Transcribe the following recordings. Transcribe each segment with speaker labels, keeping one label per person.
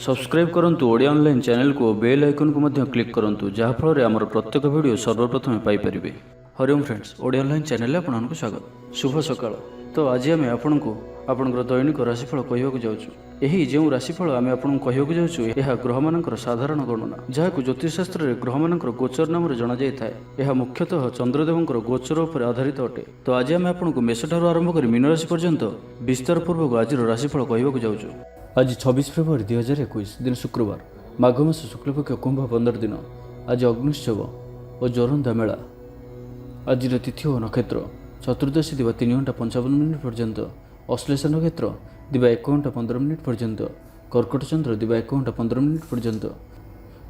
Speaker 1: Subscribe करंतु Odia online channel को bell icon को मध्य क्लिक करंतु जहाँ फल आमर प्रत्येक वीडियो सर्वप्रथम Piper. Hariom friends, Odia online channel आपको स्वागत। शुभ सकाळ। तो आज आम आपको आपंकर दैनिक राशिफल कहवाक जाऊँ। जो राशिफल आम आपको कहवाक जाऊँ यह ग्रह मानकर साधारण गणना जहाँ ज्योतिषशास्त्र में ग्रह मानकर गोचर नाम जना जाए। यह मुख्यतः चंद्रदेवंकर गोचर उपर आधारित अटे। तो आज आम आपको मेषठार आरंभ कर मीन राशि पर्यंत विस्तार पूर्वक आज राशिफल कहवाक जाऊँ। आज 26 फेब्रुआरी 2021 दिन शुक्रवार, माघ मास शुक्लपक्ष कुंभ 15 दिन। आज अग्निश्चव और जोरंदा मेला। आज तिथि और नक्षत्र चतुर्दशी दिवा 3 घंटा 55 मिनिट पर्यंत, अश्लेषा नक्षत्र दिवा 1 घंटा 15 मिनिट पर्यंत, कर्कट चंद्र दिवा 1 घंटा 15 मिनिट पर्यंत,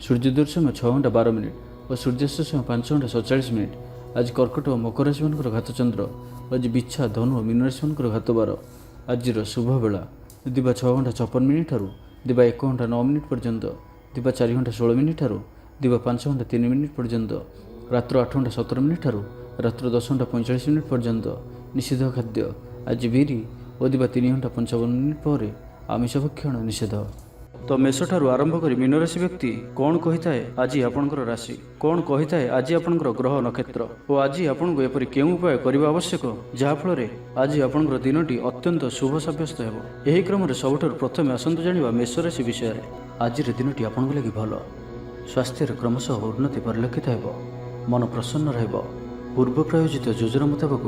Speaker 1: सूर्योदय समय 6 घंटा 12 मिनिट और सूर्यास्त समय 5 घंटा 47 मिनिट। आज कर्कट और मकर राशि मान घात चंद्र, आज बिच्छा धनु और मीन राशि मान घात बार। आज शुभ बेला दिवा 6 घंटा 56 मिनिट ठारू दिवा 1 घंटा 9 मिनिट पर्यंत, दिवा 4 घंटा 16 मिनिट ठारू दिवा 5 घंटा 3 मिनिट पर्यंत, रात्र 8 घंटा 17 मिनिट ठारू रात्र 10 घंटा 45 मिनिट पर्यंत। निषेध खाद्य आज बिरी और दिवा 3 घंटा 55 मिनिट पर आमिष भक्षण निषेध। तो मेष ठारू आरंभ कर मीन राशि व्यक्ति कौन कही थाए आज आपणकर राशि, कौन कही थाए आज आपणकर ग्रह नक्षत्र और आज आपको एपरि केउं उपाय करबा आवश्यक जहाँ फल आज आपणकर दिनटी अत्यंत शुभ सब्यस्त हेबो। एही क्रम रे सबठारु प्रथमे आसंतु जानिबा मेष राशि विषय रे। आज दिनटी आपणको लागि भल, स्वास्थ्य क्रमशः उन्नति परिलक्षित हेबो, मन प्रसन्न रहइबो। पूर्व प्रायोजित योजना मुताबक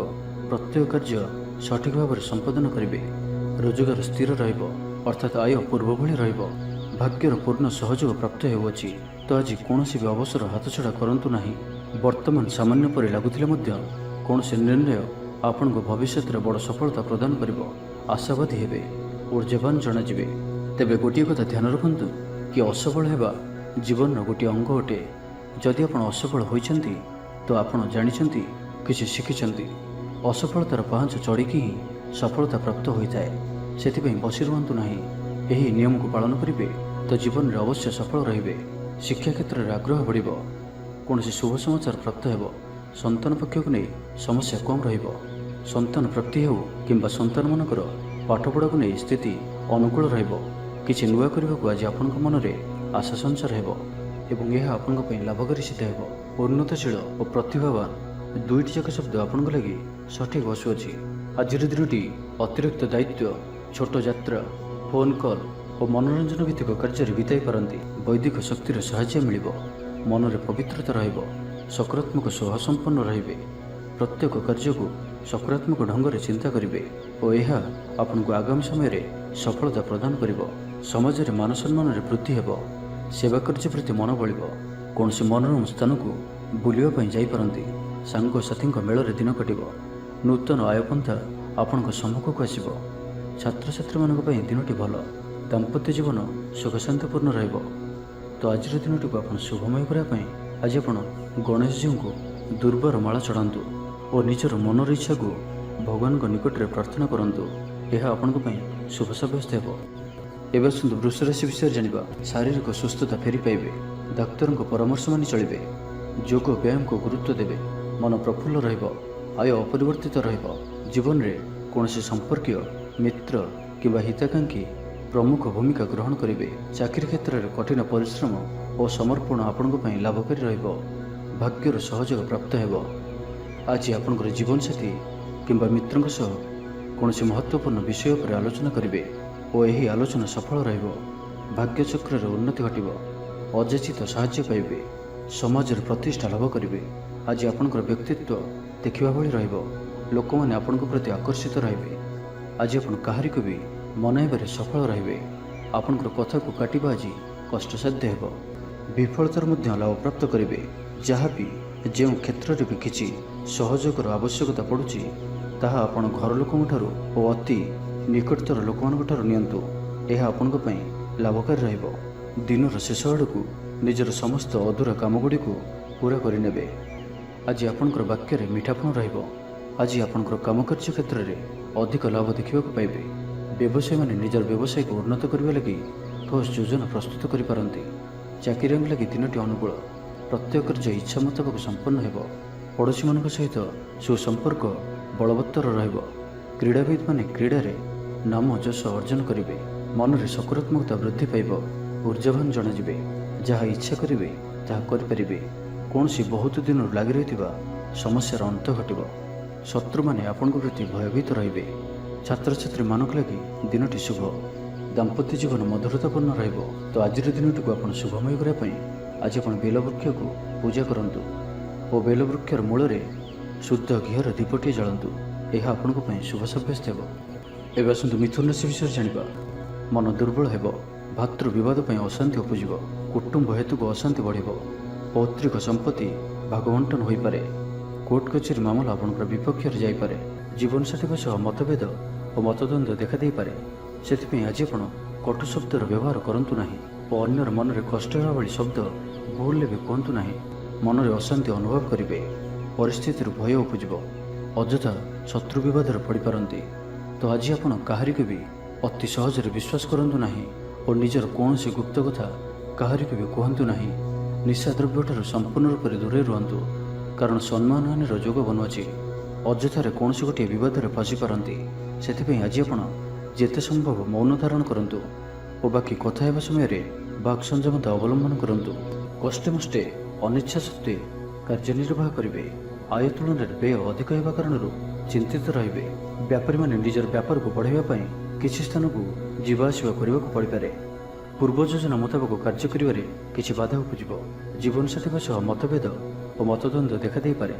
Speaker 1: प्रत्येक कार्य सठिक भाव में संपादन करेंगे। रोजगार स्थिर रहिबो अर्थात आय पूर्व भली रहिबो। भाग्यर पूर्ण सहयोग प्राप्त होउछि। तो आज कौनसी भी अवसर हाथछड़ा करंतु नाही। वर्तमान सामान्य परि लागुथिले मध्य कौनसी निर्णय आपण भविष्य में बड़ सफलता प्रदान करिबो। आशावादी हेबे, ऊर्जावान जनाजिबे। तेबे गोटे कथा ध्यान रखंतु कि असफल हेबा जीवन गोटे अंग अटे। जदि आपण असफल होइछंती तो आपण जानिछंती किछि शिखिछंती। असफलतार पाहाच चढ़िकी ही सफलता प्राप्त होता है। से बसी रुहतु ना। यही नियम को पालन करेंगे तो जीवन में अवश्य सफल रे। शिक्षा क्षेत्र में आग्रह बढ़, कौन शुभ समाचार प्राप्त हो। संतान पक्ष को नहीं समस्या कम रंतान प्राप्ति हो कि संतान मानकर पाठपढ़ा को नहीं स्थिति अनुकूल रही नुआ करने को आज आपण मन में आशा संचार हो एवं यह आपण लाभकारी सिद्ध हो। उन्नतशील और प्रतिभावान दुईट जाक शब्द आपण लगी सठिक बसुअछि। आज दिनटी अतिरिक्त दायित्व, छोट यात्रा, फोन कॉल और मनोरंजन भित्तिक कार्य बिताई पारती। वैदिक शक्तिर साहाय्य मिल, मन में पवित्रता रहिबो, सकारात्मक स्वभाव संपन्न रहिबे। प्रत्येक कार्य को सकारात्मक ढंग से चिंता करेंगे और यह आपको आगामी समय में सफलता प्रदान करिबो। समाज में मान सम्मान में वृद्धि हेबो। सेवा कार्य प्रति मन बल। कौन मनोरम स्थान को बुलावाई जापारती। सांगसाथी मेल दिन कटिबो। नूतन आयपंथा आपण सम्मुख को आसब। छात्र छात्री मान दिनटी भल। दाम्पत्य जीवन सुख शांतिपूर्ण रहिबो। तो आज दिनटी को आप शुभमय करने आज आप गणेश जी को दुर्बार माला चढ़ातु और निजर मनर इच्छा को भगवान निकट में प्रार्थना करंतु। यह आपण शुभ सब्यस्त हो। एवं आसतु वृष राशि विषय जानिबा। शारीरिक सुस्थता फेरी पाइबे। डाक्तर परामर्श मानि चलिबे। योग व्यायाम को गुरुत्व देवे। मन प्रफुल्ल रहिबो। आय अपरिवर्तित रहिबो। जीवन में कौन संपर्कीय मित्र किंवा हिताकांक्षी प्रमुख भूमिका ग्रहण करेंगे। चाकरी क्षेत्र में कठिन परिश्रम और समर्पण आपण लाभकारी रहिबो। भाग्यर सहयोग प्राप्त हेबो। आज आपणकर जीवन साथी किंवा मित्रंक सह कौन महत्वपूर्ण विषय पर आलोचना करेंगे और यही आलोचना सफल रहिबो। भाग्य चक्र में उन्नति घटिबो। अजाचित साहाय्य पाइबे। समाज प्रतिष्ठा लाभ करेंगे। आज आपणकर व्यक्तित्व देखा भली रहिबो। लोक मैंने आपण प्रति आकर्षित रहिबे। आज आपण काहारी को भी मनाइबारे सफल रहिबे। आपणकर कथा को काटिबा आज कष्टसाध्य हेबो। विफलतार मध्य लाभ प्राप्त करेंगे। जहाँ भी जो क्षेत्र में भी किसी सहयोगर आवश्यकता पड़ुछि ताहा आपण घर लोकंक ठारू और अति निकटतर लोकमानक ठारू नियंतु। यह आपणक पई लाभकारी रहिबो। दिनर शेष आड़कू निजर समस्त अधूरा काम गुड़ी को पूरा करिनेबे। आज आपणकर वाक्य रे मीठापन रहिबो। आज आपणकर काम कार्य क्षेत्र में अधिक लाभ देखा पाइबे। व्यवसायी माने निजर व्यवसाय को उन्नत करने लगी ठोस योजना प्रस्तुत करिपारंती। चाकरी लगी दिनटी अनुकूल। प्रत्येक कार्य इच्छा मुताबक संपन्न हेबो। पड़ोशी मान सहित सुसंपर्क बलवत्तर रहिबो। क्रीड़ाविद माने क्रीड़ा रे नाम जश अर्जन करेंगे। मन में सकारात्मकता वृद्धि पाइब। ऊर्जावान जणाଯିବେ। ଯାହା ଇଚ୍ଛା କରିବେ ତାହା କରିପାରିବେ। କୌଣସି ବହୁତ ଦିନରୁ ଲାଗି ରହିଥିବା ସମସ୍ୟାର ଅନ୍ତ ଘଟିବ। ଶତ୍ରୁମାନେ ଆପଣଙ୍କ ପ୍ରତି ଭୟଭୀତ ରହିବେ। ଛାତ୍ରଛାତ୍ରୀମାନଙ୍କ ଲାଗି ଦିନଟି ଶୁଭ। ଦାମ୍ପତ୍ୟ ଜୀବନ ମଧୁରତାପୂର୍ଣ୍ଣ ରହିବ। ତ ଆଜିର ଦିନଟିକୁ ଆପଣ ଶୁଭମୟ କରିବା ପାଇଁ ଆଜି ଆପଣ ବେଲବୃକ୍ଷକୁ ପୂଜା କରନ୍ତୁ ଓ ବେଲବୃକ୍ଷର ମୂଳରେ ଶୁଦ୍ଧ ଘିଅର ଦୀପଟିଏ ଜାଳନ୍ତୁ। ଏହା ଆପଣଙ୍କ ପାଇଁ ଶୁଭ ସାବ୍ୟସ୍ତ ହେବ। ଏବେ ଆସନ୍ତୁ ମିଥୁନ ରାଶି ବିଷୟରେ ଜାଣିବା। ମନ ଦୁର୍ବଳ ହେବ। ଭାତୃ ବିବାଦ ପାଇଁ ଅଶାନ୍ତି ଉପୁଜିବ। କୁଟୁମ୍ବ ହେତୁକୁ ଅଶାନ୍ତି ବଢ଼ିବ। ପୈତୃକ ସମ୍ପତ୍ତି ଭାଗବଣ୍ଟନ ହୋଇପାରେ। କୋର୍ଟ କଚେରୀ ମାମଲା ଆପଣଙ୍କର ବିପକ୍ଷରେ ଯାଇପାରେ। ଜୀବନସାଥୀଙ୍କ ସହ ମତଭେଦ ଓ ମତଦ୍ୱନ୍ଦ୍ୱ ଦେଖାଦେଇପାରେ। ସେଥିପାଇଁ ଆଜି ଆପଣ କଟୁ ଶବ୍ଦର ବ୍ୟବହାର କରନ୍ତୁ ନାହିଁ ଓ ଅନ୍ୟର ମନରେ କଷ୍ଟ ହେବା ଭଳି ଶବ୍ଦ ଭୁଲରେ ବି କୁହନ୍ତୁ ନାହିଁ। ମନରେ ଅଶାନ୍ତି ଅନୁଭବ କରିବେ। ପରିସ୍ଥିତିରୁ ଭୟ ଉପୁଜିବ। ଅଯଥା ଶତ୍ରୁ ବିବାଦରେ ପଡ଼ିପାରନ୍ତି। ତ ଆଜି ଆପଣ କାହାରିକୁ ବି ଅତି ସହଜରେ ବିଶ୍ୱାସ କରନ୍ତୁ ନାହିଁ ଓ ନିଜର କୌଣସି ଗୁପ୍ତ କଥା କାହାରିକୁ ବି କୁହନ୍ତୁ ନାହିଁ। ନିଶାଦ୍ରବ୍ୟଠାରୁ ସମ୍ପୂର୍ଣ୍ଣ ରୂପରେ ଦୂରେଇ ରୁହନ୍ତୁ, କାରଣ ସମ୍ମାନହାନିର ଯୋଗ ବନୁଅଛି। ଅଯଥାରେ କୌଣସି ଗୋଟିଏ ବିବାଦରେ ଫସିପାରନ୍ତି। ସେଥିପାଇଁ ଆଜି ଆପଣ ଯେତେ ସମ୍ଭବ ମୌନ ଧାରଣ କରନ୍ତୁ ଓ ବାକି କଥା ହେବା ସମୟରେ ବାକ୍ ସଂଯମତା ଅବଲମ୍ବନ କରନ୍ତୁ। କଷ୍ଟେମଷ୍ଟେ ଅନିଚ୍ଛା ସତ୍ତ୍ୱେ କାର୍ଯ୍ୟନିର୍ବାହ କରିବେ। ଆୟ ତୁଳନାରେ ବ୍ୟୟ ଅଧିକ ହେବା କାରଣରୁ ଚିନ୍ତିତ ରହିବେ। ବ୍ୟାପାରୀମାନେ ନିଜର ବ୍ୟାପାରକୁ ବଢ଼ାଇବା ପାଇଁ କିଛି ସ୍ଥାନକୁ ଯିବା ଆସିବା କରିବାକୁ ପଡ଼ିପାରେ। ପୂର୍ବ ଯୋଜନା ମୁତାବକ କାର୍ଯ୍ୟ କରିବାରେ କିଛି ବାଧା ଉପୁଜିବ। ଜୀବନସାଥୀଙ୍କ ସହ ମତଭେଦ ଓ ମତଦ୍ୱନ୍ଦ୍ୱ ଦେଖାଦେଇପାରେ।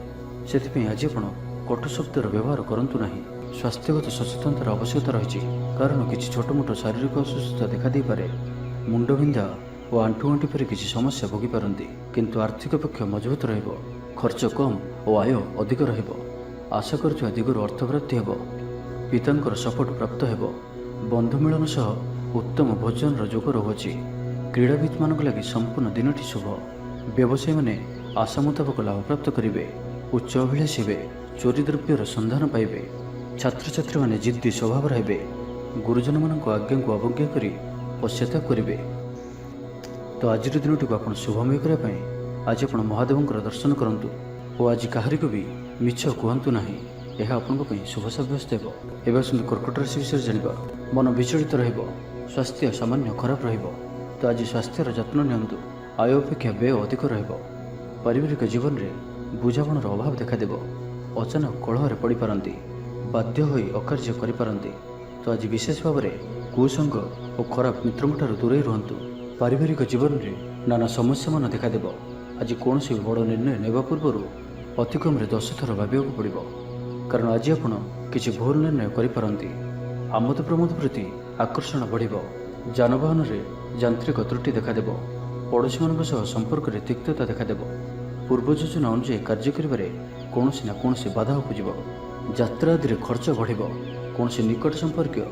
Speaker 1: ସେଥିପାଇଁ ଆଜି ଆପଣ କଟୁ ଶବ୍ଦର ବ୍ୟବହାର କରନ୍ତୁ ନାହିଁ। ସ୍ୱାସ୍ଥ୍ୟଗତ ସଚେତନତାର ଆବଶ୍ୟକତା ରହିଛି, କାରଣ କିଛି ଛୋଟମୋଟ ଶାରୀରିକ ଅସୁସ୍ଥତା ଦେଖାଦେଇପାରେ। ମୁଣ୍ଡବିନ୍ଧା ଓ ଆଣ୍ଠୁଗଣ୍ଠି ପରି କିଛି ସମସ୍ୟା ଭୋଗିପାରନ୍ତି, କିନ୍ତୁ ଆର୍ଥିକ ପକ୍ଷ ମଜବୁତ ରହିବ। ଖର୍ଚ୍ଚ କମ୍ ଓ ଆୟ ଅଧିକ ରହିବ। ଆଶା କରୁଥିବା ଦିଗରୁ ଅର୍ଥପ୍ରାପ୍ତି ହେବ। ପିତାଙ୍କର ସପୋର୍ଟ ପ୍ରାପ୍ତ ହେବ। ବନ୍ଧୁ ମିଳନ ସହ ଉତ୍ତମ ଭୋଜନର ଯୋଗ ରହୁଅଛି। କ୍ରୀଡ଼ାବିତ୍ମାନଙ୍କ ଲାଗି ସମ୍ପୂର୍ଣ୍ଣ ଦିନଟି ଶୁଭ। ବ୍ୟବସାୟୀମାନେ ଆଶା ମୁତାବକ ଲାଭପ୍ରାପ୍ତ କରିବେ। ଉଚ୍ଚ ଅଭିଳାଷୀ ହେବେ। ଚୋରି ଦ୍ରବ୍ୟର ସନ୍ଧାନ ପାଇବେ। ଛାତ୍ରଛାତ୍ରୀମାନେ ଜିଦ୍ଦି ସ୍ୱଭାବର ହେବେ। ଗୁରୁଜନମାନଙ୍କ ଆଜ୍ଞାକୁ ଅବଜ୍ଞା କରି ପଶ୍ଚାତାପ କରିବେ। ତ ଆଜିର ଦିନଟିକୁ ଆପଣ ଶୁଭମୟ କରିବା ପାଇଁ ଆଜି ଆପଣ ମହାଦେବଙ୍କର ଦର୍ଶନ କରନ୍ତୁ ଓ ଆଜି କାହାରିକୁ ବି ମିଛ କୁହନ୍ତୁ ନାହିଁ। ଏହା ଆପଣଙ୍କ ପାଇଁ ଶୁଭ ସାବ୍ୟସ୍ତ ହେବ। ଏବେ ଆସନ୍ତୁ କର୍କଟ ରାଶି ବିଷୟରେ ଜାଣିବା। ମନ ବିଚଳିତ ରହିବ। ସ୍ୱାସ୍ଥ୍ୟ ସାମାନ୍ୟ ଖରାପ ରହିବ। ତ ଆଜି ସ୍ୱାସ୍ଥ୍ୟର ଯତ୍ନ ନିଅନ୍ତୁ। ଆୟ ଅପେକ୍ଷା ବ୍ୟୟ ଅଧିକ ରହିବ। ପାରିବାରିକ ଜୀବନରେ ବୁଝାମଣାର ଅଭାବ ଦେଖାଦେବ। ଅଚାନକ କଳହରେ ପଡ଼ିପାରନ୍ତି। ବାଧ୍ୟ ହୋଇ ଅକାର୍ଯ୍ୟ କରିପାରନ୍ତି। ତ ଆଜି ବିଶେଷ ଭାବରେ କୁସଙ୍ଗ ଓ ଖରାପ ମିତ୍ରଙ୍କଠାରୁ ଦୂରେଇ ରୁହନ୍ତୁ। ପାରିବାରିକ ଜୀବନରେ ନାନା ସମସ୍ୟାମାନ ଦେଖାଦେବ। ଆଜି କୌଣସି ବଡ଼ ନିର୍ଣ୍ଣୟ ନେବା ପୂର୍ବରୁ ଅତିକମ୍ରେ 10 ଥର ଭାବିବାକୁ ପଡ଼ିବ, କାରଣ ଆଜି ଆପଣ କିଛି ଭୁଲ ନିର୍ଣ୍ଣୟ କରିପାରନ୍ତି। ଆମୋଦ ପ୍ରମୋଦ ପ୍ରତି ଆକର୍ଷଣ ବଢ଼ିବ। ଯାନବାହନରେ ଯାନ୍ତ୍ରିକ ତ୍ରୁଟି ଦେଖାଦେବ। ପଡ଼ୋଶୀମାନଙ୍କ ସହ ସମ୍ପର୍କରେ ତିକ୍ତତା ଦେଖାଦେବ। ପୂର୍ବ ଯୋଜନା ଅନୁଯାୟୀ କାର୍ଯ୍ୟ କରିବାରେ କୌଣସି ନା କୌଣସି ବାଧା ଉପୁଜିବ। ଯାତ୍ରା ଆଦିରେ ଖର୍ଚ୍ଚ ବଢ଼ିବ। କୌଣସି ନିକଟ ସମ୍ପର୍କୀୟ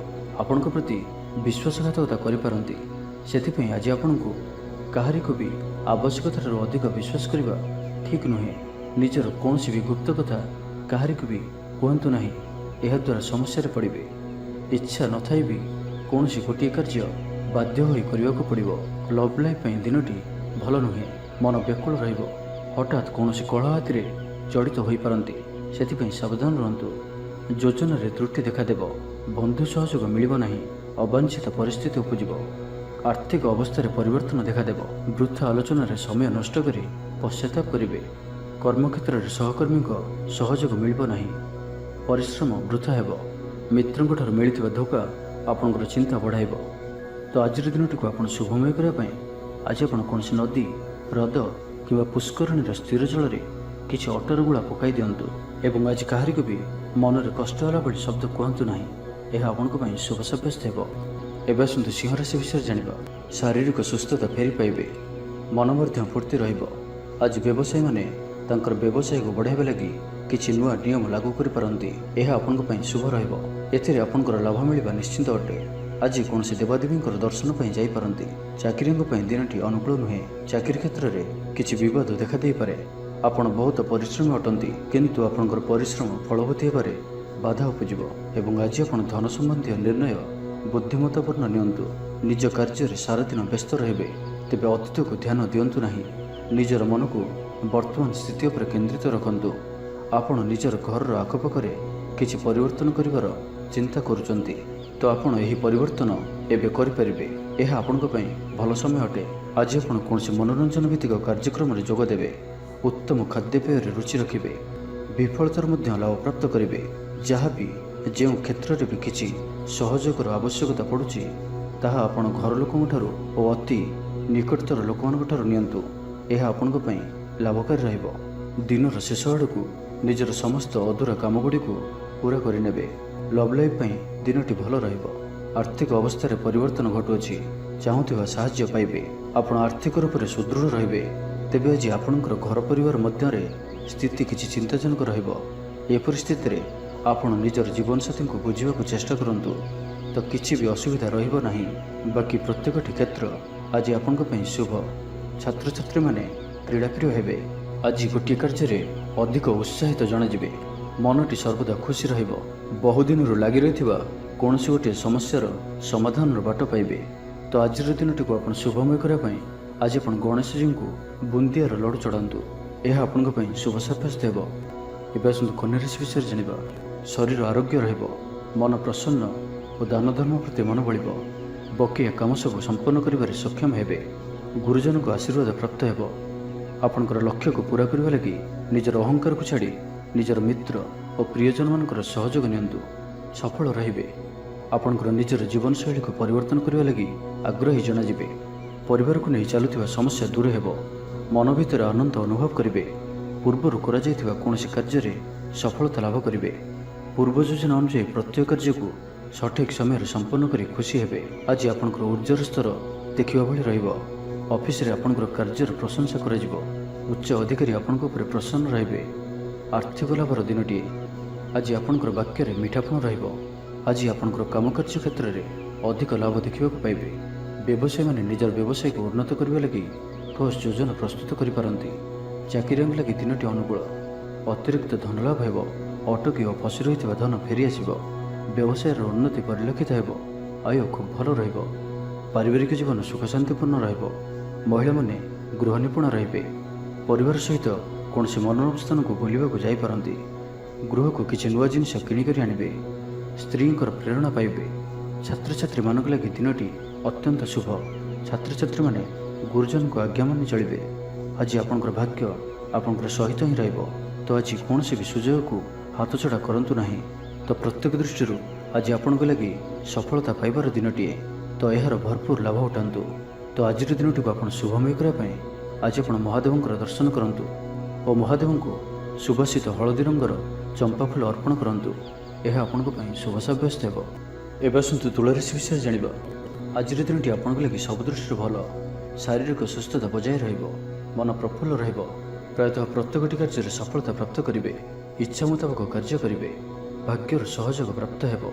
Speaker 1: ଆପଣଙ୍କ ପ୍ରତି ବିଶ୍ୱାସଘାତକତା କରିପାରନ୍ତି। ସେଥିପାଇଁ ଆଜି ଆପଣଙ୍କୁ କାହାରିକୁ ବି ଆବଶ୍ୟକତାଠାରୁ ଅଧିକ ବିଶ୍ୱାସ କରିବା ଠିକ୍ ନୁହେଁ। ନିଜର କୌଣସି ବି ଗୁପ୍ତ କଥା କାହାରିକୁ ବି କୁହନ୍ତୁ ନାହିଁ। ଏହାଦ୍ୱାରା ସମସ୍ୟାରେ ପଡ଼ିବେ। ଇଚ୍ଛା ନଥାଇ ବି କୌଣସି ଗୋଟିଏ କାର୍ଯ୍ୟ ବାଧ୍ୟ ହୋଇ କରିବାକୁ ପଡ଼ିବ। ଲଭ୍ ଲାଇଫ୍ ପାଇଁ ଦିନଟି ଭଲ ନୁହେଁ। ମନ ବ୍ୟାକୁଳ ରହିବ। ହଠାତ୍ କୌଣସି କଳହ ଆଦିରେ ଜଡ଼ିତ ହୋଇପାରନ୍ତି। ସେଥିପାଇଁ ସାବଧାନ ରୁହନ୍ତୁ। ଯୋଜନାରେ ତ୍ରୁଟି ଦେଖାଦେବ। ବନ୍ଧୁ ସହଯୋଗ ମିଳିବ ନାହିଁ। ଅବାଞ୍ଛିତ ପରିସ୍ଥିତି ଉପୁଜିବ। ଆର୍ଥିକ ଅବସ୍ଥାରେ ପରିବର୍ତ୍ତନ ଦେଖାଦେବ। ବୃଥା ଆଲୋଚନାରେ ସମୟ ନଷ୍ଟ କରି ପଶ୍ଚାତାପ କରିବେ। କର୍ମକ୍ଷେତ୍ରରେ ସହକର୍ମୀଙ୍କ ସହଯୋଗ ମିଳିବ ନାହିଁ। ପରିଶ୍ରମ ବୃଥା ହେବ। ମିତ୍ରଙ୍କଠାରୁ ମିଳିଥିବା ଧୋକା ଆପଣଙ୍କର ଚିନ୍ତା ବଢ଼ାଇବ। ତ ଆଜିର ଦିନଟିକୁ ଆପଣ ଶୁଭମୟ କରିବା ପାଇଁ ଆଜି ଆପଣ କୌଣସି ନଦୀ, ହ୍ରଦ କିମ୍ବା ପୁଷ୍କରିଣୀର ସ୍ଥିର ଜଳରେ କିଛି ଅଟର ଗୁଳା ପକାଇ ଦିଅନ୍ତୁ ଏବଂ ଆଜି କାହାରିକୁ ବି ମନରେ କଷ୍ଟ ହେଲା ଭଳି ଶବ୍ଦ କୁହନ୍ତୁ ନାହିଁ। ଏହା ଆପଣଙ୍କ ପାଇଁ ଶୁଭ ସାବ୍ୟସ୍ତ ହେବ। ଏବେ ଆସନ୍ତୁ ସିଂହ ରାଶି ବିଷୟରେ ଜାଣିବା। ଶାରୀରିକ ସୁସ୍ଥତା ଫେରି ପାଇବେ। ମନ ମଧ୍ୟ ଫୁର୍ତ୍ତି ରହିବ। ଆଜି ବ୍ୟବସାୟୀମାନେ ତାଙ୍କର ବ୍ୟବସାୟକୁ ବଢ଼ାଇବା ଲାଗି କିଛି ନୂଆ ନିୟମ ଲାଗୁ କରିପାରନ୍ତି। ଏହା ଆପଣଙ୍କ ପାଇଁ ଶୁଭ ରହିବ। ଏଥିରେ ଆପଣଙ୍କର ଲାଭ ମିଳିବା ନିଶ୍ଚିତ ଅଟେ। ଆଜି କୌଣସି ଦେବାଦେବୀଙ୍କର ଦର୍ଶନ ପାଇଁ ଯାଇପାରନ୍ତି। ଚାକିରିଙ୍କ ପାଇଁ ଦିନଟି ଅନୁକୂଳ ନୁହେଁ। ଚାକିରି କ୍ଷେତ୍ରରେ କିଛି ବିବାଦ ଦେଖାଦେଇପାରେ। ଆପଣ ବହୁତ ପରିଶ୍ରମୀ ଅଟନ୍ତି, କିନ୍ତୁ ଆପଣଙ୍କର ପରିଶ୍ରମ ଫଳବତୀ ହେବାରେ ବାଧା ଉପୁଜିବ ଏବଂ ଆଜି ଆପଣ ଧନ ସମ୍ବନ୍ଧୀୟ ନିର୍ଣ୍ଣୟ ବୁଦ୍ଧିମତ୍ତାପୂର୍ଣ୍ଣ ନିଅନ୍ତୁ। ନିଜ କାର୍ଯ୍ୟରେ ସାରାଦିନ ବ୍ୟସ୍ତ ରହିବେ। ତେବେ ଅତୀତକୁ ଧ୍ୟାନ ଦିଅନ୍ତୁ ନାହିଁ। ନିଜର ମନକୁ ବର୍ତ୍ତମାନ ସ୍ଥିତି ଉପରେ କେନ୍ଦ୍ରିତ ରଖନ୍ତୁ। ଆପଣ ନିଜର ଘରର ଆଖପାଖରେ କିଛି ପରିବର୍ତ୍ତନ କରିବାର ଚିନ୍ତା କରୁଛନ୍ତି, ତ ଆପଣ ଏହି ପରିବର୍ତ୍ତନ ଏବେ କରିପାରିବେ। ଏହା ଆପଣଙ୍କ ପାଇଁ ଭଲ ସମୟ ଅଟେ। ଆଜି ଆପଣ କୌଣସି ମନୋରଞ୍ଜନ ଭିତ୍ତିକ କାର୍ଯ୍ୟକ୍ରମରେ ଯୋଗ ଦେବେ। ଉତ୍ତମ ଖାଦ୍ୟପେୟରେ ରୁଚି ରଖିବେ। ବିଫଳତାର ମଧ୍ୟ ଲାଭ ପ୍ରାପ୍ତ କରିବେ। ଯାହା ବି ଯେଉଁ କ୍ଷେତ୍ରରେ ବି କିଛି ସହଯୋଗର ଆବଶ୍ୟକତା ପଡ଼ୁଛି ତାହା ଆପଣ ଘର ଲୋକଙ୍କଠାରୁ ଓ ଅତି ନିକଟତର ଲୋକମାନଙ୍କଠାରୁ ନିଅନ୍ତୁ। ଏହା ଆପଣଙ୍କ ପାଇଁ ଲାଭକାରୀ ରହିବ। ଦିନର ଶେଷ ଆଡ଼କୁ ନିଜର ସମସ୍ତ ଅଧୁରା କାମଗୁଡ଼ିକୁ ପୂରା କରିନେବେ। ଲଭ୍ ଲାଇଫ୍ ପାଇଁ ଦିନଟି ଭଲ ରହିବ। ଆର୍ଥିକ ଅବସ୍ଥାରେ ପରିବର୍ତ୍ତନ ଘଟୁଅଛି। ଚାହୁଁଥିବା ସାହାଯ୍ୟ ପାଇବେ। ଆପଣ ଆର୍ଥିକ ରୂପରେ ସୁଦୃଢ଼ ରହିବେ। ତେବେ ଆଜି ଆପଣଙ୍କର ଘର ପରିବାର ମଧ୍ୟରେ ସ୍ଥିତି କିଛି ଚିନ୍ତାଜନକ ରହିବ। ଏ ପରିସ୍ଥିତିରେ ଆପଣ ନିଜର ଜୀବନସାଥୀଙ୍କୁ ବୁଝିବାକୁ ଚେଷ୍ଟା କରନ୍ତୁ, ତ କିଛି ବି ଅସୁବିଧା ରହିବ ନାହିଁ। ବାକି ପ୍ରତ୍ୟେକଟି କ୍ଷେତ୍ର ଆଜି ଆପଣଙ୍କ ପାଇଁ ଶୁଭ। ଛାତ୍ରଛାତ୍ରୀମାନେ କ୍ରୀଡ଼ାପ୍ରିୟ ହେବେ। ଆଜି ଗୋଟିଏ କାର୍ଯ୍ୟରେ ଅଧିକ ଉତ୍ସାହିତ ଜଣାଯିବେ। ମନଟି ସର୍ବଦା ଖୁସି ରହିବ। ବହୁଦିନରୁ ଲାଗି ରହିଥିବା କୌଣସି ଗୋଟିଏ ସମସ୍ୟାର ସମାଧାନର ବାଟ ପାଇବେ। ତ ଆଜିର ଦିନଟିକୁ ଆପଣ ଶୁଭମୟ କରିବା ପାଇଁ ଆଜି ଆପଣ ଗଣେଶଜୀଙ୍କୁ ବୁନ୍ଦିଆର ଲଡ଼ୁ ଚଢ଼ାନ୍ତୁ। ଏହା ଆପଣଙ୍କ ପାଇଁ ଶୁଭ ସାବ୍ୟସ୍ତ ହେବ। ଏବେ ଆସନ୍ତୁ କନ୍ୟା ରାଶି ବିଷୟରେ ଜାଣିବା। ଶରୀର ଆରୋଗ୍ୟ ରହିବ। ମନ ପ୍ରସନ୍ନ ଓ ଦାନ ଧର୍ମ ପ୍ରତି ମନ ବଳିବ। ବକେୟା କାମ ସବୁ ସମ୍ପନ୍ନ କରିବାରେ ସକ୍ଷମ ହେବେ। ଗୁରୁଜନଙ୍କ ଆଶୀର୍ବାଦ ପ୍ରାପ୍ତ ହେବ। ଆପଣଙ୍କର ଲକ୍ଷ୍ୟକୁ ପୂରା କରିବା ଲାଗି ନିଜର ଅହଙ୍କାରକୁ ଛାଡ଼ି ନିଜର ମିତ୍ର ଓ ପ୍ରିୟଜନମାନଙ୍କର ସହଯୋଗ ନିଅନ୍ତୁ। ସଫଳ ରହିବେ। ଆପଣଙ୍କର ନିଜର ଜୀବନଶୈଳୀକୁ ପରିବର୍ତ୍ତନ କରିବା ଲାଗି ଆଗ୍ରହୀ ଜଣାଯିବେ। ପରିବାରକୁ ନେଇ ଚାଲୁଥିବା ସମସ୍ୟା ଦୂର ହେବ। ମନ ଭିତରେ ଆନନ୍ଦ ଅନୁଭବ କରିବେ। ପୂର୍ବରୁ କରାଯାଇଥିବା କୌଣସି କାର୍ଯ୍ୟରେ ସଫଳତା ଲାଭ କରିବେ। ପୂର୍ବ ଯୋଜନା ଅନୁଯାୟୀ ପ୍ରତ୍ୟେକ କାର୍ଯ୍ୟକୁ ସଠିକ୍ ସମୟରେ ସମ୍ପନ୍ନ କରି ଖୁସି ହେବେ। ଆଜି ଆପଣଙ୍କର ଉର୍ଜାର ସ୍ତର ଦେଖିବା ଭଳି ରହିବ। ଅଫିସରେ ଆପଣଙ୍କର କାର୍ଯ୍ୟର ପ୍ରଶଂସା କରାଯିବ। ଉଚ୍ଚ ଅଧିକାରୀ ଆପଣଙ୍କ ଉପରେ ପ୍ରସନ୍ନ ରହିବେ। ଆର୍ଥିକ ଲାଭର ଦିନଟିଏ। ଆଜି ଆପଣଙ୍କର ବାକ୍ୟରେ ମିଠାପଣ ରହିବ। ଆଜି ଆପଣଙ୍କର କାମକାର୍ଯ୍ୟ କ୍ଷେତ୍ରରେ ଅଧିକ ଲାଭ ଦେଖିବାକୁ ପାଇବେ। ବ୍ୟବସାୟୀମାନେ ନିଜର ବ୍ୟବସାୟକୁ ଉନ୍ନତ କରିବା ଲାଗି ଠୋସ୍ ଯୋଜନା ପ୍ରସ୍ତୁତ କରିପାରନ୍ତି। ଚାକିରିଆଙ୍କ ଲାଗି ଦିନଟି ଅନୁକୂଳ। ଅତିରିକ୍ତ ଧନଲାଭ ହେବ। ଅଟକି ଓ ଫସି ରହିଥିବା ଧନ ଫେରିଆସିବ। ବ୍ୟବସାୟର ଉନ୍ନତି ପରିଲକ୍ଷିତ ହେବ। ଆୟ ଖୁବ୍ ଭଲ ରହିବ। ପାରିବାରିକ ଜୀବନ ସୁଖଶାନ୍ତିପୂର୍ଣ୍ଣ ରହିବ। ମହିଳାମାନେ ଗୃହ ନିପୁଣ ରହିବେ। ପରିବାର ସହିତ କୌଣସି ମନୋରମ ସ୍ଥାନକୁ ବୁଲିବାକୁ ଯାଇପାରନ୍ତି। ଗୃହକୁ କିଛି ନୂଆ ଜିନିଷ କିଣିକରି ଆଣିବେ। ସ୍ତ୍ରୀଙ୍କର ପ୍ରେରଣା ପାଇବେ। ଛାତ୍ରଛାତ୍ରୀମାନଙ୍କ ଲାଗି ଦିନଟି ଅତ୍ୟନ୍ତ ଶୁଭ। ଛାତ୍ରଛାତ୍ରୀମାନେ ଗୁରୁଜନଙ୍କ ଆଜ୍ଞା ମାନି ଚଳିବେ। ଆଜି ଆପଣଙ୍କର ଭାଗ୍ୟ ଆପଣଙ୍କର ସହିତ ହିଁ ରହିବ। ତ ଆଜି କୌଣସି ବି ସୁଯୋଗକୁ ହାତଛଡ଼ା କରନ୍ତୁ ନାହିଁ। ତ ପ୍ରତ୍ୟେକ ଦୃଷ୍ଟିରୁ ଆଜି ଆପଣଙ୍କ ଲାଗି ସଫଳତା ପାଇବାର ଦିନଟିଏ। ତ ଏହାର ଭରପୁର ଲାଭ ଉଠାନ୍ତୁ। ତ ଆଜିର ଦିନଟିକୁ ଆପଣ ଶୁଭମୟ କରିବା ପାଇଁ ଆଜି ଆପଣ ମହାଦେବଙ୍କର ଦର୍ଶନ କରନ୍ତୁ ଓ ମହାଦେବଙ୍କୁ ସୁବାସିତ ହଳଦୀ ରଙ୍ଗର ଚମ୍ପା ଫୁଲ ଅର୍ପଣ କରନ୍ତୁ। ଏହା ଆପଣଙ୍କ ପାଇଁ ଶୁଭ ସାବ୍ୟସ୍ତ ହେବ। ଏବେ ଆସନ୍ତୁ ତୁଳାରାଶି ବିଷୟରେ ଜାଣିବା। ଆଜିର ଦିନଟି ଆପଣଙ୍କ ଲାଗି ସବୁ ଦୃଷ୍ଟିରୁ ଭଲ। ଶାରୀରିକ ସୁସ୍ଥତା ବଜାୟ ରହିବ। ମନ ପ୍ରଫୁଲ୍ଲ ରହିବ। ପ୍ରାୟତଃ ପ୍ରତ୍ୟେକଟି କାର୍ଯ୍ୟରେ ସଫଳତା ପ୍ରାପ୍ତ କରିବେ। ଇଚ୍ଛା ମୁତାବକ କାର୍ଯ୍ୟ କରିବେ। ଭାଗ୍ୟର ସହଯୋଗ ପ୍ରାପ୍ତ ହେବ।